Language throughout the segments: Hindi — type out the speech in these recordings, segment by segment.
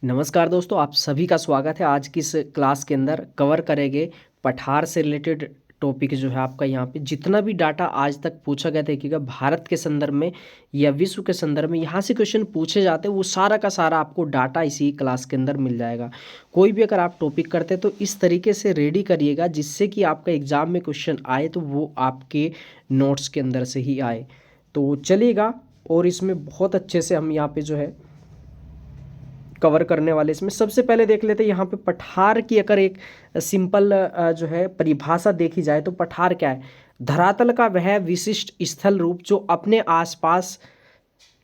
नमस्कार दोस्तों, आप सभी का स्वागत है। आज की इस क्लास के अंदर कवर करेंगे पठार से रिलेटेड टॉपिक जो है आपका। यहाँ पे जितना भी डाटा आज तक पूछा गया, देखिएगा भारत के संदर्भ में या विश्व के संदर्भ में यहाँ से क्वेश्चन पूछे जाते हैं, वो सारा का सारा आपको डाटा इसी क्लास के अंदर मिल जाएगा। कोई भी अगर आप टॉपिक करते हैं तो इस तरीके से रेडी करिएगा जिससे कि आपका एग्जाम में क्वेश्चन आए तो वो आपके नोट्स के अंदर से ही आए। तो चलिएगा, और इसमें बहुत अच्छे से हम यहाँ पे जो है कवर करने वाले। इसमें सबसे पहले देख लेते हैं यहाँ पे पठार की अगर एक सिंपल जो है परिभाषा देखी जाए तो पठार क्या है? धरातल का वह विशिष्ट स्थल रूप जो अपने आसपास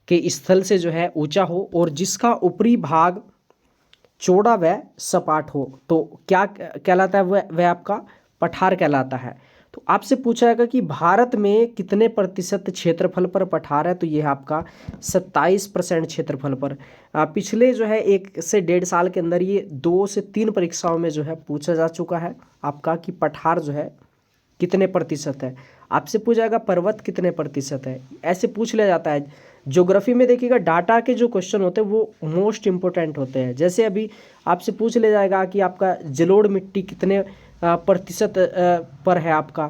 के स्थल से जो है ऊंचा हो और जिसका ऊपरी भाग चौड़ा व सपाट हो, तो क्या कहलाता है? वह आपका पठार कहलाता है। तो आपसे पूछा जाएगा कि भारत में कितने प्रतिशत क्षेत्रफल पर पठार है, तो ये है आपका 27% क्षेत्रफल पर। पिछले जो है 1 से 1.5 साल के अंदर ये 2 से 3 परीक्षाओं में जो है पूछा जा चुका है आपका कि पठार जो है कितने प्रतिशत है। आपसे पूछा जाएगा पर्वत कितने प्रतिशत है, ऐसे पूछ लिया जाता है। ज्योग्राफी में देखिएगा डाटा के जो क्वेश्चन होते हैं वो मोस्ट इंपॉर्टेंट होते हैं। जैसे अभी आपसे पूछ लिया जाएगा कि आपका जलोढ़ मिट्टी कितने प्रतिशत पर है, आपका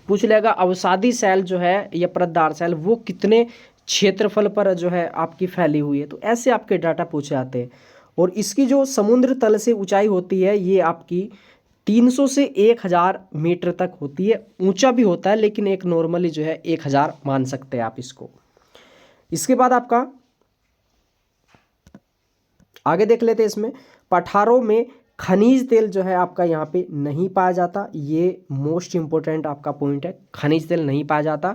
पूछ लेगा अवसादी सेल जो है या परतदार सेल वो कितने क्षेत्रफल पर जो है आपकी फैली हुई है। तो ऐसे आपके डाटा पूछे जाते हैं। और इसकी जो समुद्र तल से ऊंचाई होती है ये आपकी 300 से 1000 मीटर तक होती है। ऊंचा भी होता है लेकिन एक नॉर्मली जो है 1000 मान सकते हैं आप इसको। इसके बाद आपका आगे देख लेते हैं। इसमें पठारों में खनिज तेल जो है आपका यहाँ पे नहीं पाया जाता, ये मोस्ट इंपॉर्टेंट आपका पॉइंट है। खनिज तेल नहीं पाया जाता,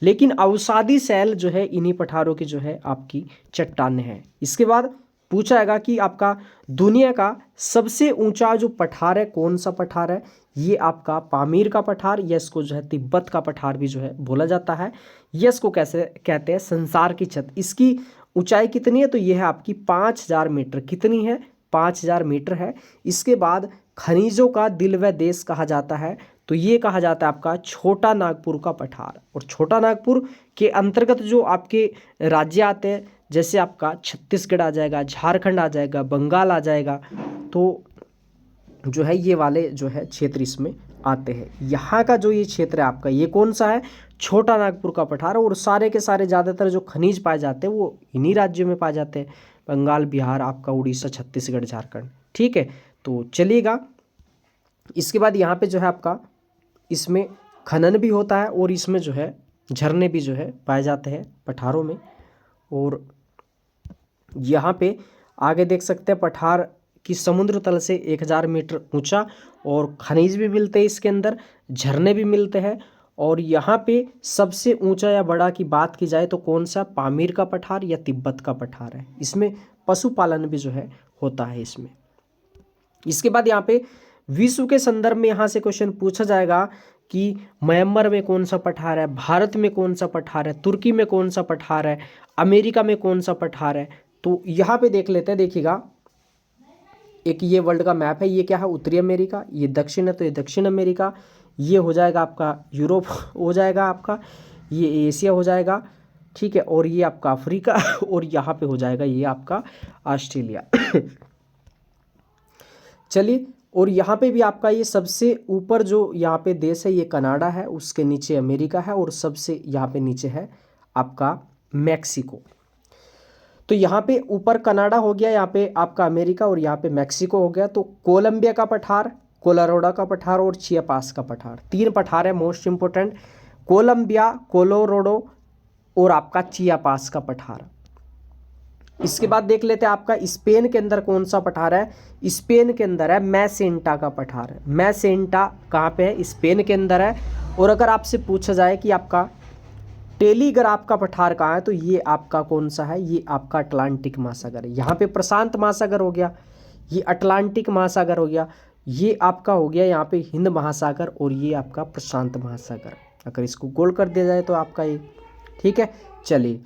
लेकिन अवसादी सेल जो है इन्हीं पठारों की जो है आपकी चट्टानें हैं। इसके बाद पूछा जाएगा कि आपका दुनिया का सबसे ऊंचा जो पठार है कौन सा पठार है? ये आपका पामीर का पठार, या इसको जो है तिब्बत का पठार भी जो है बोला जाता है। ये इसको कैसे कहते हैं? संसार की छत। इसकी ऊंचाई कितनी है? तो ये है आपकी 5000 मीटर। कितनी है? 5000 मीटर है। इसके बाद खनिजों का दिल व देश कहा जाता है, तो ये कहा जाता है आपका छोटा नागपुर का पठार। और छोटा नागपुर के अंतर्गत जो आपके राज्य आते हैं, जैसे आपका छत्तीसगढ़ आ जाएगा, झारखंड आ जाएगा, बंगाल आ जाएगा, तो जो है ये वाले जो है क्षेत्र इसमें आते हैं। यहाँ का जो ये क्षेत्र है आपका, ये कौन सा है? छोटा नागपुर का पठार। और सारे के सारे ज़्यादातर जो खनिज पाए जाते हैं वो इन्हीं राज्यों में पाए जाते हैं, बंगाल, बिहार, आपका उड़ीसा, छत्तीसगढ़, झारखंड। ठीक है, तो चलिएगा। इसके बाद यहाँ पे जो है आपका इसमें खनन भी होता है और इसमें जो है झरने भी जो है पाए जाते हैं पठारों में। और यहाँ पे आगे देख सकते हैं पठार की समुद्र तल से 1000 मीटर ऊंचा, और खनिज भी मिलते हैं इसके अंदर, झरने भी मिलते हैं। और यहाँ पे सबसे ऊंचा या बड़ा की बात की जाए तो कौन सा? पामीर का पठार या तिब्बत का पठार है। इसमें पशुपालन भी जो है होता है इसमें। इसके बाद यहाँ पे विश्व के संदर्भ में यहाँ से क्वेश्चन पूछा जाएगा कि म्यांमार में कौन सा पठार है, भारत में कौन सा पठार है, तुर्की में कौन सा पठार है, अमेरिका में कौन सा पठार है। तो यहाँ पे देख लेते हैं। देखिएगा, एक ये वर्ल्ड का मैप है, ये क्या है? उत्तरी अमेरिका। ये दक्षिण है तो ये दक्षिण अमेरिका। ये हो जाएगा आपका यूरोप हो जाएगा आपका, ये एशिया हो जाएगा। ठीक है, और ये आपका अफ्रीका और यहाँ पे हो जाएगा ये आपका ऑस्ट्रेलिया। चलिए, और यहाँ पे भी आपका ये सबसे ऊपर जो यहाँ पे देश है ये कनाडा है, उसके नीचे अमेरिका है, और सबसे यहाँ पे नीचे है आपका मैक्सिको। तो यहाँ पे ऊपर कनाडा हो गया, यहाँ पे आपका अमेरिका, और यहाँ पे मैक्सिको हो गया। तो कोलंबिया का पठार, कोलोराडो का पठार और चियापास का पठार, 3 पठार है मोस्ट इंपोर्टेंट। कोलंबिया, कोलोराडो और आपका चियापास का पठार। इसके बाद देख लेते हैं आपका स्पेन के अंदर कौन सा पठार है। स्पेन के अंदर है मैसेंटा का पठार है। मैसेंटा कहाँ पे है? स्पेन के अंदर है। और अगर आपसे पूछा जाए कि आपका टेलीग्राफ का पठार कहाँ है, तो ये आपका कौन सा है? ये आपका अटलांटिक महासागर है। यहाँ पे प्रशांत महासागर हो गया, ये अटलांटिक महासागर हो गया, ये आपका हो गया यहाँ पे हिंद महासागर, और ये आपका प्रशांत महासागर। अगर इसको गोल कर दिया जाए तो आपका ये ठीक है। चलिए,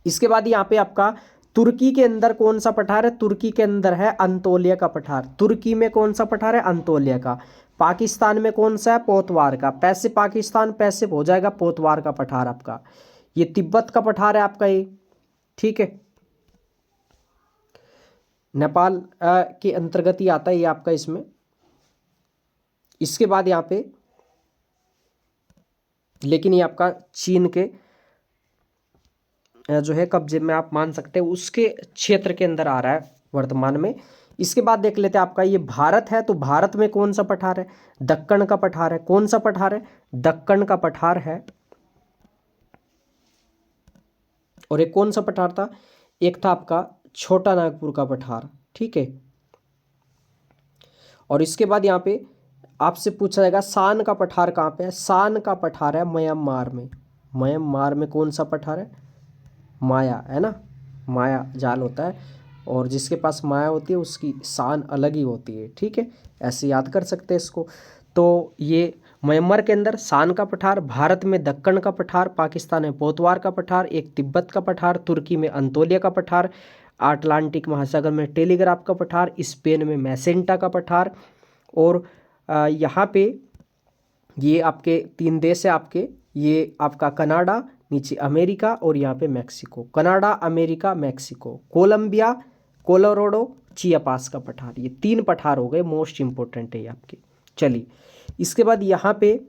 इसके बाद यहाँ पे आपका तुर्की के अंदर कौन सा पठार है? तुर्की के अंदर है अंतोलिया का पठार। तुर्की में कौन सा पठार है? अंतोलिया का। पाकिस्तान में कौन सा है? पोतवार का। पैसे पाकिस्तान, पैसे हो जाएगा पोतवार का पठार आपका। ये तिब्बत का पठार है आपका ये। ठीक है, नेपाल के अंतर्गत ही आता है ये आपका इसमें। इसके बाद यहाँ पे लेकिन ये आपका चीन के जो है कब्जे में आप मान सकते हैं, उसके क्षेत्र के अंदर आ रहा है वर्तमान में। इसके बाद देख लेते हैं आपका ये भारत है, तो भारत में कौन सा पठार है? दक्कन का पठार है। कौन सा पठार है? दक्कन का पठार है। और एक कौन सा पठार था? एक था आपका छोटा नागपुर का पठार, ठीक है। और इसके बाद यहाँ पे आपसे पूछा जाएगा शान का पठार कहाँ पे है? शान का पठार है म्यांमार में। म्यांमार में कौन सा पठार है? माया, है ना, माया जाल होता है, और जिसके पास माया होती है उसकी शान अलग ही होती है, ठीक है, ऐसे याद कर सकते हैं इसको। तो ये म्यांमार के अंदर शान का पठार, भारत में दक्कन का पठार, पाकिस्तान में पोतवार का पठार, एक तिब्बत का पठार, तुर्की में अंतोलिया का पठार, अटलांटिक महासागर में टेलीग्राफ का पठार, स्पेन में मैसेंटा का पठार, और यहाँ पे ये आपके 3 देश है आपके, ये आपका कनाडा, नीचे अमेरिका, और यहाँ पे Mexico. Canada, America, Mexico, Colombia, Colorado, Chiapas का पठार। ये 3 पठार हो गए, मोस्ट इंपॉर्टेंट है ये आपके। चलिए इसके बाद यहाँ पे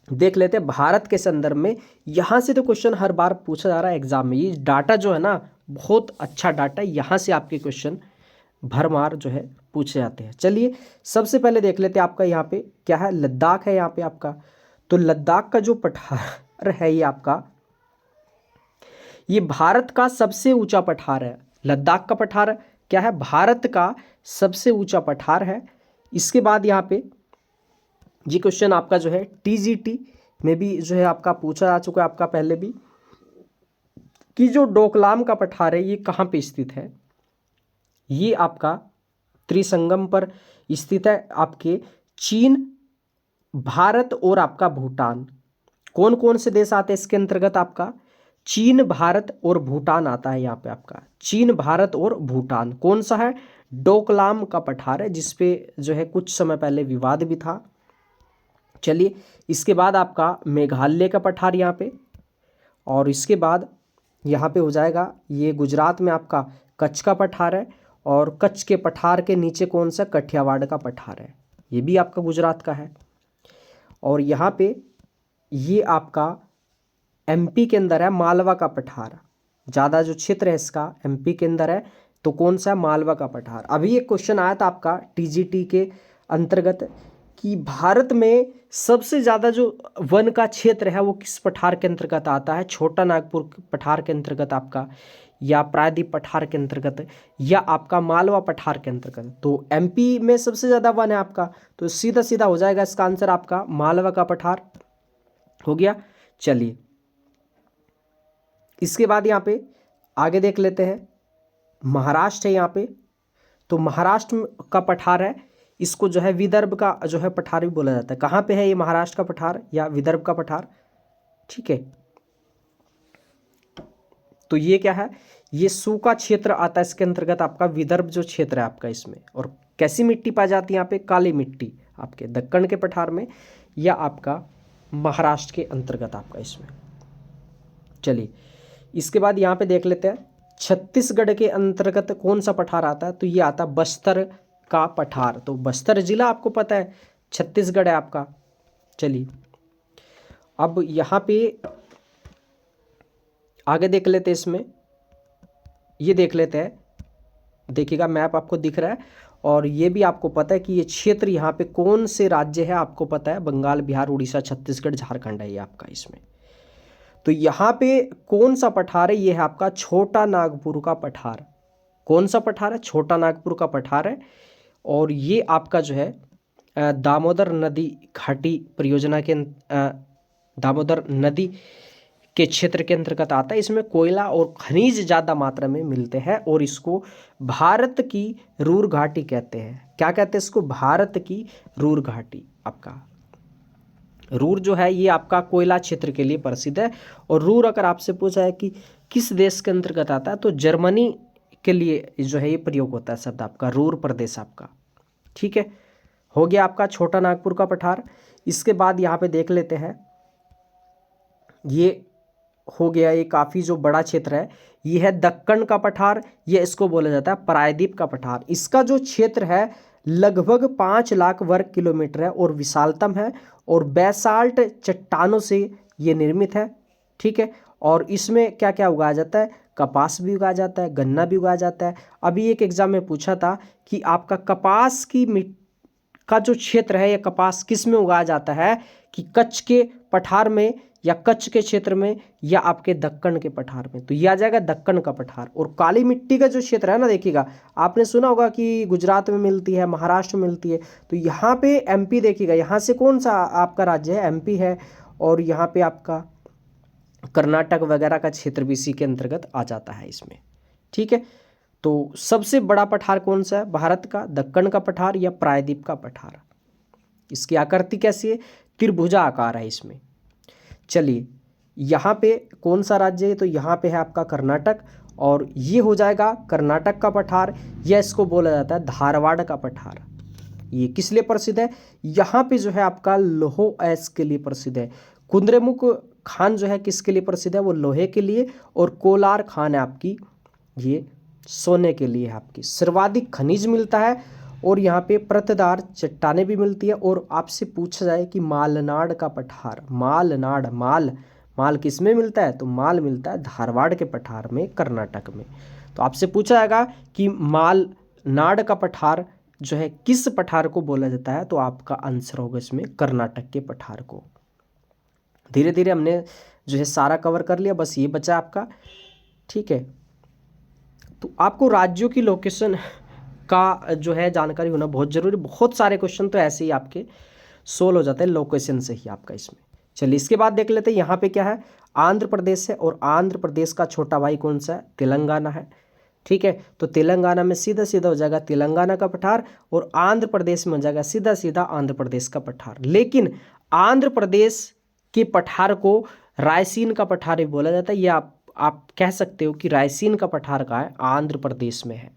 देख लेते हैं भारत के संदर्भ में। यहाँ से तो क्वेश्चन हर बार पूछा जा रहा है एग्जाम में, ये डाटा जो है ना बहुत अच्छा डाटा है, यहाँ से आपके क्वेश्चन भरमार जो है पूछे जाते हैं। चलिए सबसे पहले देख लेते हैं आपका यहाँ पे क्या है, लद्दाख है यहाँ पे आपका। तो लद्दाख का जो पठार है ये आपका, ये भारत का सबसे ऊंचा पठार है। लद्दाख का पठार क्या है? भारत का सबसे ऊंचा पठार है। इसके बाद यहाँ पे ये क्वेश्चन आपका जो है टीजीटी में भी जो है आपका पूछा जा चुका है आपका पहले भी, कि जो डोकलाम का पठार है ये कहाँ पे स्थित है? ये आपका त्रिसंगम पर स्थित है आपके चीन, भारत और आपका भूटान। कौन कौन से देश आते हैं इसके अंतर्गत? आपका चीन, भारत और भूटान आता है यहाँ पे आपका। चीन, भारत और भूटान। कौन सा है? डोकलाम का पठार है, जिसपे जो है कुछ समय पहले विवाद भी था। चलिए इसके बाद आपका मेघालय का पठार यहाँ पे, और इसके बाद यहाँ पे हो जाएगा ये गुजरात में आपका कच्छ का पठार है, और कच्छ के पठार के नीचे कौन सा? कठियावाड़ का पठार है, ये भी आपका गुजरात का है। और यहाँ पे ये आपका एमपी के अंदर है मालवा का पठार, ज़्यादा जो क्षेत्र है इसका एमपी के अंदर है, तो कौन सा? मालवा का पठार। अभी एक क्वेश्चन आया था आपका टीजीटी के अंतर्गत कि भारत में सबसे ज़्यादा जो वन का क्षेत्र है वो किस पठार के अंतर्गत आता है? छोटा नागपुर पठार के अंतर्गत आपका, या प्रायद्वीप पठार के अंतर्गत, या आपका मालवा पठार के अंतर्गत? तो एमपी में सबसे ज़्यादा वन है आपका, तो सीधा सीधा हो जाएगा इसका आंसर आपका मालवा का पठार हो गया। चलिए इसके बाद यहाँ पे आगे देख लेते हैं, महाराष्ट्र है यहाँ पे। तो महाराष्ट्र का पठार है, इसको जो है विदर्भ का जो है पठार भी बोला जाता है। कहाँ पे है ये महाराष्ट्र का पठार या विदर्भ का पठार? ठीक है, तो ये क्या है? ये सूखा क्षेत्र आता है इसके अंतर्गत आपका, विदर्भ जो क्षेत्र है आपका इसमें। और कैसी मिट्टी पाई जाती है यहाँ पे? काली मिट्टी आपके दक्कन के पठार में, या आपका महाराष्ट्र के अंतर्गत आपका इसमें। चलिए इसके बाद यहाँ पे देख लेते हैं छत्तीसगढ़ के अंतर्गत कौन सा पठार आता है? तो ये आता है बस्तर का पठार। तो बस्तर जिला आपको पता है छत्तीसगढ़ है आपका। चलिए अब यहाँ पे आगे देख लेते हैं, इसमें ये देख लेते हैं, देखिएगा मैप आपको दिख रहा है, और ये भी आपको पता है कि ये क्षेत्र यहाँ पे कौन से राज्य है आपको पता है, बंगाल, बिहार, उड़ीसा, छत्तीसगढ़, झारखंड है ये आपका इसमें। तो यहाँ पे कौन सा पठार है? ये है आपका छोटा नागपुर का पठार। कौन सा पठार है? छोटा नागपुर का पठार है, और ये आपका जो है दामोदर नदी घाटी परियोजना के दामोदर नदी के क्षेत्र के अंतर्गत आता है। इसमें कोयला और खनिज ज़्यादा मात्रा में मिलते हैं, और इसको भारत की रूर घाटी कहते हैं। क्या कहते हैं इसको? भारत की रूर घाटी। आपका रूर जो है ये आपका कोयला क्षेत्र के लिए प्रसिद्ध है। और रूर अगर आपसे पूछा है कि किस देश के अंतर्गत आता है, तो जर्मनी के लिए जो है ये प्रयोग होता है शब्द आपका, रूर प्रदेश आपका। ठीक है, हो गया आपका छोटा नागपुर का पठार। इसके बाद यहाँ पे देख लेते हैं ये हो गया, ये काफ़ी जो बड़ा क्षेत्र है ये है दक्कन का पठार, ये इसको बोला जाता है प्रायद्वीप का पठार। इसका जो क्षेत्र है लगभग 5 लाख वर्ग किलोमीटर है और विशालतम है और बेसाल्ट चट्टानों से ये निर्मित है। ठीक है, और इसमें क्या क्या उगाया जाता है, कपास भी उगाया जाता है, गन्ना भी उगाया जाता है। अभी एक एग्जाम में पूछा था कि आपका कपास की का जो क्षेत्र है, या कपास किस में उगाया जाता है, कि कच्छ के पठार में या कच्छ के क्षेत्र में या आपके दक्कन के पठार में, तो ये आ जाएगा दक्कन का पठार। और काली मिट्टी का जो क्षेत्र है ना, देखिएगा आपने सुना होगा कि गुजरात में मिलती है, महाराष्ट्र में मिलती है, तो यहाँ पे एमपी, देखिएगा यहाँ से कौन सा आपका राज्य है, एमपी है, और यहाँ पे आपका कर्नाटक वगैरह का क्षेत्र भी इसी के अंतर्गत आ जाता है इसमें। ठीक है, तो सबसे बड़ा पठार कौन सा है भारत का, दक्कन का पठार या प्रायद्वीप का पठार। इसकी आकृति कैसी है, त्रिभुजा आकार है इसमें। चलिए, यहाँ पे कौन सा राज्य है, तो यहाँ पे है आपका कर्नाटक, और ये हो जाएगा कर्नाटक का पठार, या इसको बोला जाता है धारवाड़ का पठार। ये किस लिए प्रसिद्ध है, यहाँ पे जो है आपका लोहो ऐश के लिए प्रसिद्ध है। कुद्रेमुख खान जो है किसके लिए प्रसिद्ध है, वो लोहे के लिए, और कोलार खान है आपकी ये सोने के लिए है आपकी। सर्वाधिक खनिज मिलता है और यहाँ पे प्रतदार चट्टानें भी मिलती है। और आपसे पूछा जाए कि मालनाड का पठार, मालनाड, माल किस में मिलता है, तो माल मिलता है धारवाड़ के पठार में, कर्नाटक में। तो आपसे पूछा जाएगा कि मालनाड का पठार जो है किस पठार को बोला जाता है, तो आपका आंसर होगा इसमें कर्नाटक के पठार को। धीरे धीरे हमने जो है सारा कवर कर लिया, बस ये बचा आपका। ठीक है, तो आपको राज्यों की लोकेशन का जो है जानकारी होना बहुत ज़रूरी। बहुत सारे क्वेश्चन तो ऐसे ही आपके सोल्व हो जाते हैं लोकेशन से ही आपका इसमें। चलिए, इसके बाद देख लेते हैं यहाँ पे क्या है, आंध्र प्रदेश है, और आंध्र प्रदेश का छोटा भाई कौन सा है, तेलंगाना है। ठीक है, तो तेलंगाना में सीधा सीधा हो जाएगा तेलंगाना का पठार, और आंध्र प्रदेश में हो जाएगा सीधा सीधा आंध्र प्रदेश का पठार। लेकिन आंध्र प्रदेश के पठार को रायसीन का पठार भी बोला जाता है। ये आप कह सकते हो कि रायसीन का पठार का है, आंध्र प्रदेश में है।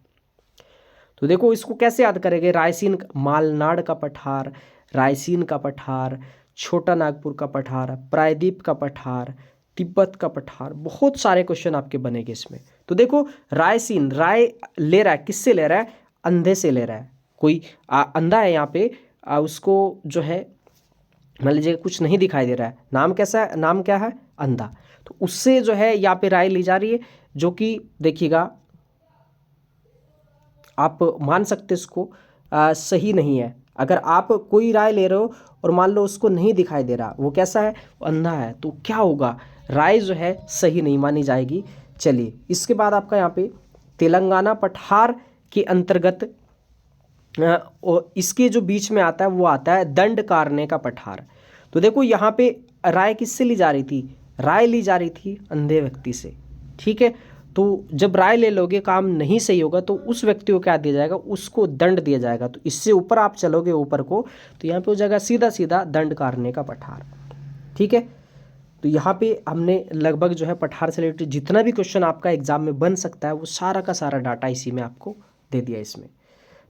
तो देखो इसको कैसे याद करेंगे, रायसीन, मालनाड का पठार, रायसीन का पठार, छोटा नागपुर का पठार, प्रायद्वीप का पठार, तिब्बत का पठार, बहुत सारे क्वेश्चन आपके बनेंगे इसमें। तो देखो रायसीन, राय ले रहा है, किससे ले रहा है, अंधे से ले रहा है। कोई अंधा है यहाँ पे, उसको जो है मान लीजिए कुछ नहीं दिखाई दे रहा है, नाम कैसा है, नाम क्या है, अंधा, तो उससे जो है यहाँ पे राय ली जा रही है, जो कि देखिएगा आप मान सकते इसको सही नहीं है। अगर आप कोई राय ले रहे हो और मान लो उसको नहीं दिखाई दे रहा, वो कैसा है, वो अंधा है, तो क्या होगा, राय जो है सही नहीं मानी जाएगी। चलिए, इसके बाद आपका यहाँ पे तेलंगाना पठार के अंतर्गत इसके जो बीच में आता है वो आता है दंडकारण्य का पठार। तो देखो यहाँ पे राय किससे ली जा रही थी, राय ली जा रही थी अंधे व्यक्ति से। ठीक है, तो जब राय ले लोगे, काम नहीं सही होगा, तो उस व्यक्ति को क्या दिया जाएगा, उसको दंड दिया जाएगा। तो इससे ऊपर आप चलोगे ऊपर को, तो यहाँ पे हो जाएगा सीधा सीधा दंडकारण्य का पठार। ठीक है, तो यहाँ पे हमने लगभग जो है पठार से रिलेटेड जितना भी क्वेश्चन आपका एग्जाम में बन सकता है वो सारा का सारा डाटा इसी में आपको दे दिया इसमें।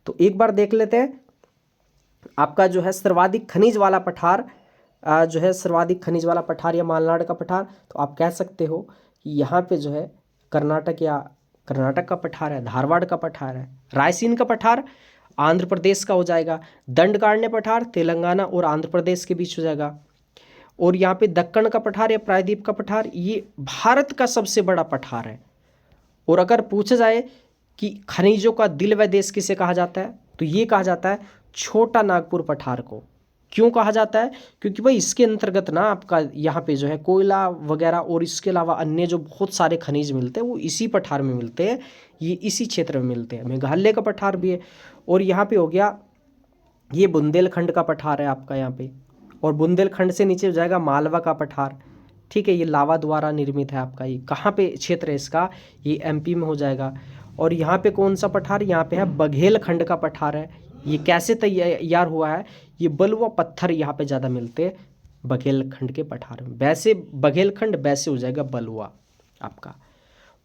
तो एक बार देख लेते हैं आपका जो है सर्वाधिक खनिज वाला पठार, जो है सर्वाधिक खनिज वाला पठार या मालनाड का पठार, तो आप कह सकते हो कि यहाँ पे जो है कर्नाटक का पठार है, धारवाड़ का पठार है। रायसीन का पठार आंध्र प्रदेश का हो जाएगा, दंडकारण्य पठार तेलंगाना और आंध्र प्रदेश के बीच हो जाएगा, और यहाँ पे दक्कन का पठार या प्रायद्वीप का पठार ये भारत का सबसे बड़ा पठार है। और अगर पूछा जाए कि खनिजों का दिल व देश किसे कहा जाता है, तो ये कहा जाता है छोटा नागपुर पठार को। क्यों कहा जाता है, क्योंकि भाई इसके अंतर्गत ना आपका यहाँ पे जो है कोयला वगैरह और इसके अलावा अन्य जो बहुत सारे खनिज मिलते हैं वो इसी पठार में मिलते हैं, ये इसी क्षेत्र में मिलते हैं। मेघालय का पठार भी है, और यहाँ पे हो गया ये बुंदेलखंड का पठार है आपका यहाँ पे, और बुंदेलखंड से नीचे हो जाएगा मालवा का पठार। ठीक है, ये लावा द्वारा निर्मित है आपका। ये कहाँ पे क्षेत्र है इसका, ये एमपी में हो जाएगा। और यहाँ पे कौन सा पठार, यहाँ पे है बघेलखंड का पठार है। ये कैसे तैयार हुआ है, ये बलुआ पत्थर यहाँ पे ज़्यादा मिलते हैं बघेलखंड के पठार में। वैसे बघेलखंड वैसे हो जाएगा बलुआ आपका।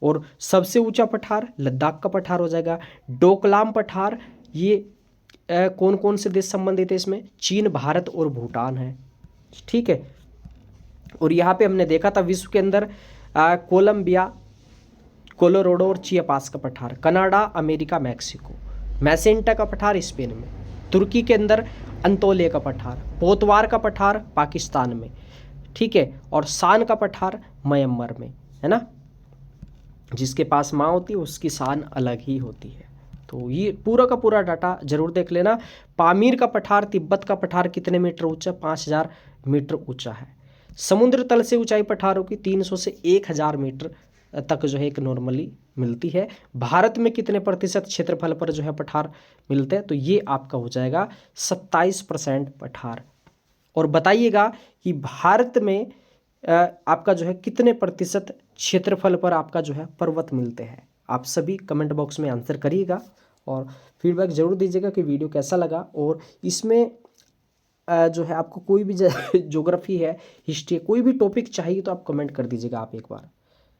और सबसे ऊंचा पठार लद्दाख का पठार हो जाएगा। डोकलाम पठार ये कौन कौन से देश संबंधित है इसमें, चीन, भारत और भूटान है। ठीक है, और यहाँ पे हमने देखा था विश्व के अंदर कोलंबिया, कोलोराडो और चियापास का पठार, कनाडा, अमेरिका, मैक्सिको, मैसेंटा का पठार स्पेन में, तुर्की के अंदर अंतोले का पठार, पोतवार का पठार पाकिस्तान में, ठीक है, और शान का पठार म्यांमार में, है ना। जिसके पास माँ होती है उसकी शान अलग ही होती है। तो ये पूरा का पूरा डाटा जरूर देख लेना। पामीर का पठार, तिब्बत का पठार कितने मीटर ऊंचा? 5000 मीटर ऊंचा है। समुद्र तल से ऊंचाई पठारों की 300 से 1000 मीटर तक जो है एक नॉर्मली मिलती है। भारत में कितने प्रतिशत क्षेत्रफल पर जो है पठार मिलते हैं? तो ये आपका हो जाएगा 27% पठार। और बताइएगा कि भारत में आपका जो है कितने प्रतिशत क्षेत्रफल पर आपका जो है पर्वत मिलते हैं? आप सभी कमेंट बॉक्स में आंसर करिएगा और फीडबैक ज़रूर दीजिएगा कि वीडियो कैसा लगा। और इसमें जो है आपको कोई भी ज्योग्राफी है, हिस्ट्री, कोई भी टॉपिक चाहिए तो आप कमेंट कर दीजिएगा आप एक बार।